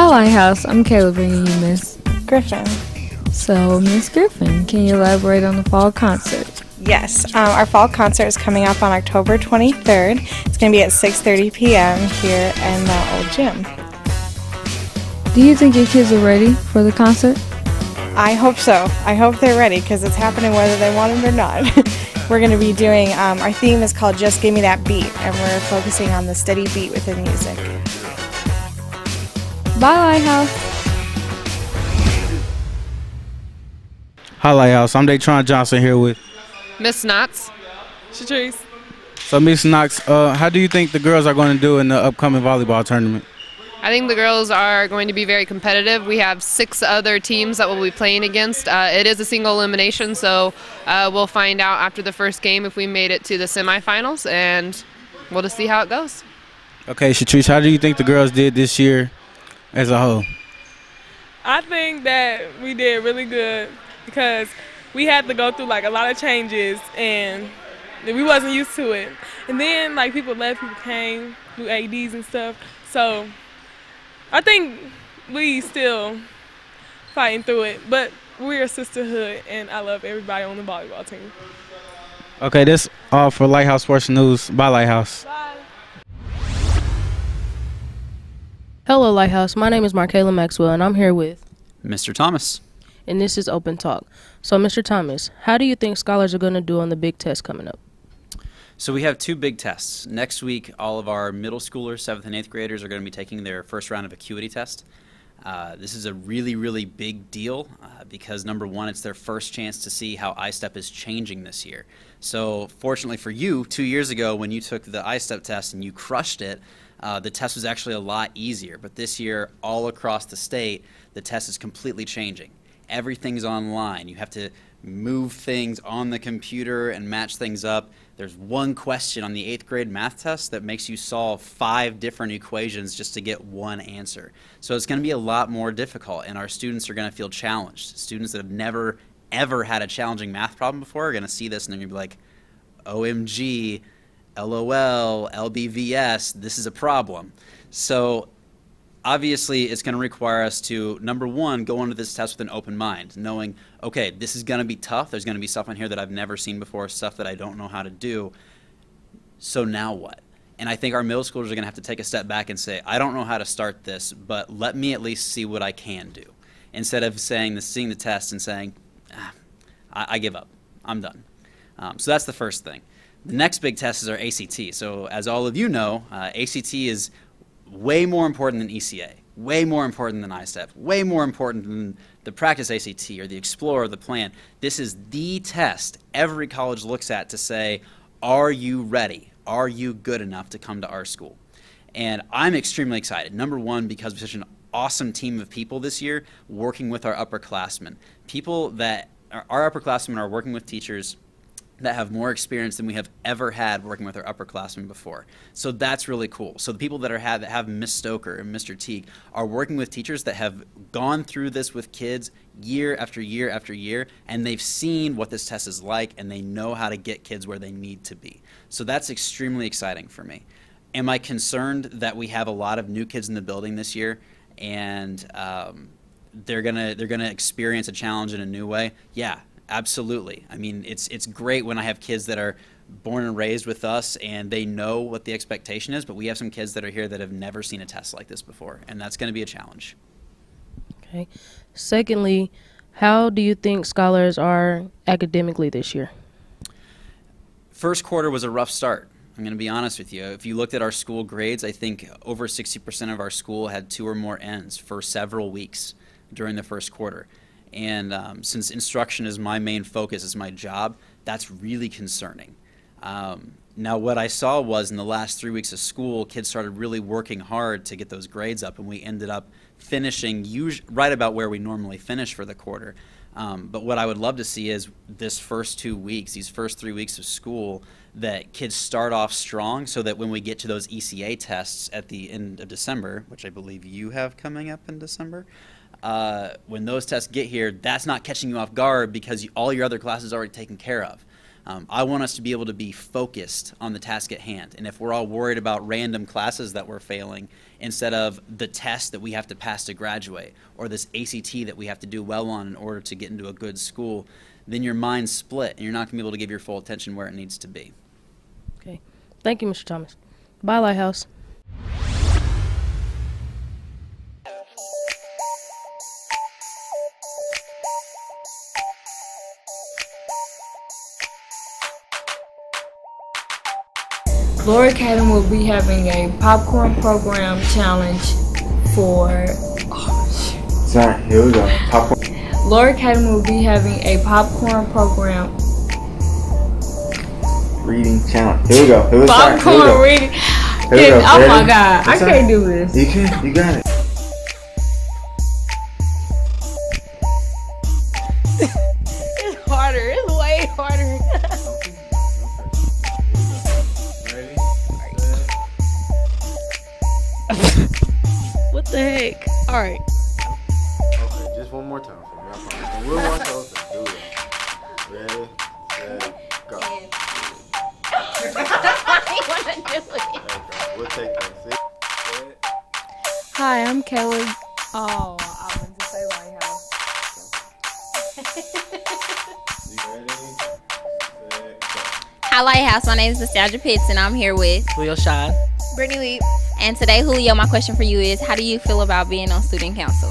Bye Lighthouse, I'm Kayla bringing you Miss Griffin. So, Miss Griffin, can you elaborate on the fall concert? Yes, our fall concert is coming up on October 23rd. It's going to be at 6:30 p.m. here in the old gym. Do you think your kids are ready for the concert? I hope so. I hope they're ready because it's happening whether they want it or not. We're going to be doing, our theme is called Just Give Me That Beat, and we're focusing on the steady beat within music. Bye Lighthouse. Hi Lighthouse, I'm Daytron Johnson here with Miss Knox. Shatrice. So Miss Knox, how do you think the girls are going to do in the upcoming volleyball tournament? I think the girls are going to be very competitive. We have 6 other teams that we'll be playing against. It is a single elimination, so we'll find out after the first game if we made it to the semifinals, and we'll just see how it goes. Okay, Shatrice, how do you think the girls did this year as a whole? I think that we did really good because we had to go through like a lot of changes and we wasn't used to it. And then like people left, people came, new ADs and stuff. So I think we still fighting through it, but we're a sisterhood and I love everybody on the volleyball team. Okay, that's all for Lighthouse Sports News. Bye Lighthouse. Bye. Hello, Lighthouse. My name is Markayla Maxwell, and I'm here with Mr. Thomas. and this is Open Talk. So, Mr. Thomas, how do you think scholars are going to do on the big test coming up? So we have 2 big tests. Next week, all of our middle schoolers, 7th and 8th graders, are going to be taking their first round of acuity test. This is a really, really big deal because, number one, it's their first chance to see how iStep is changing this year. So fortunately for you, 2 years ago when you took the iStep test and you crushed it, the test was actually a lot easier. But this year, all across the state, the test is completely changing. Everything's online. You have to move things on the computer and match things up. There's one question on the 8th grade math test that makes you solve 5 different equations just to get one answer. So it's going to be a lot more difficult, and our students are going to feel challenged. Students that have never, ever had a challenging math problem before are going to see this and they're going to be like, OMG, LOL, LBVS, this is a problem. So obviously, it's going to require us to, number one, go into this test with an open mind, knowing, okay, this is going to be tough. There's going to be stuff on here that I've never seen before, stuff that I don't know how to do. So now what? And I think our middle schoolers are going to have to take a step back and say, I don't know how to start this, but let me at least see what I can do. Instead of seeing the test and saying, I give up. I'm done. So that's the first thing. The next big test is our ACT. So as all of you know, ACT is way more important than ECA, way more important than iStep, way more important than the practice ACT or the Explore or the Plan. This is the test every college looks at to say, are you ready? Are you good enough to come to our school? And I'm extremely excited. Number one, because we're such an awesome team of people this year working with our upperclassmen. Our upperclassmen are working with teachers that have more experience than we have ever had working with our upperclassmen before. So that's really cool. So the people that have Miss Stoker and Mr. Teague are working with teachers that have gone through this with kids year after year after year, and they've seen what this test is like, and they know how to get kids where they need to be. So that's extremely exciting for me. Am I concerned that we have a lot of new kids in the building this year, and they're gonna experience a challenge in a new way? Yeah. Absolutely. I mean, it's great when I have kids that are born and raised with us and they know what the expectation is, but we have some kids that are here that have never seen a test like this before, and that's going to be a challenge. Okay. Secondly, how do you think scholars are academically this year? First quarter was a rough start. I'm going to be honest with you. If you looked at our school grades, I think over 60% of our school had 2 or more N's for several weeks during the first quarter. And since instruction is my main focus, is my job, that's really concerning. Now what I saw was in the last 3 weeks of school, kids started really working hard to get those grades up, and we ended up finishing right about where we normally finish for the quarter. But what I would love to see is these first 3 weeks of school, that kids start off strong so that when we get to those ECA tests at the end of December, which I believe you have coming up in December, when those tests get here, that's not catching you off guard because all your other classes are already taken care of. I want us to be able to be focused on the task at hand. And if we're all worried about random classes that we're failing instead of the test that we have to pass to graduate or this ACT that we have to do well on in order to get into a good school, then your mind's split and you're not going to be able to give your full attention where it needs to be. Okay. Thank you, Mr. Thomas. Bye, Lighthouse. Laura Academy will be having a popcorn program challenge for. Sorry, here we go. Popcorn. Laura Academy will be having a popcorn program. Reading challenge. Here we go. Here we Popcorn go. reading. Here we go. Oh Ready? my God, I can't do this. You can. You got it. It's harder. It's way harder. What the heck? All right. Okay, just one more time for me. I promise. We'll watch those and do it. Ready, set, go. We'll take that. See? Hi, I'm Kelly. Oh, I meant to say Lighthouse. Ready, set, go. Hi Lighthouse, my name is Nostalgia Pitts and I'm here with Julio Shine. Brittany Leap. and today Julio, my question for you is how do you feel about being on student council?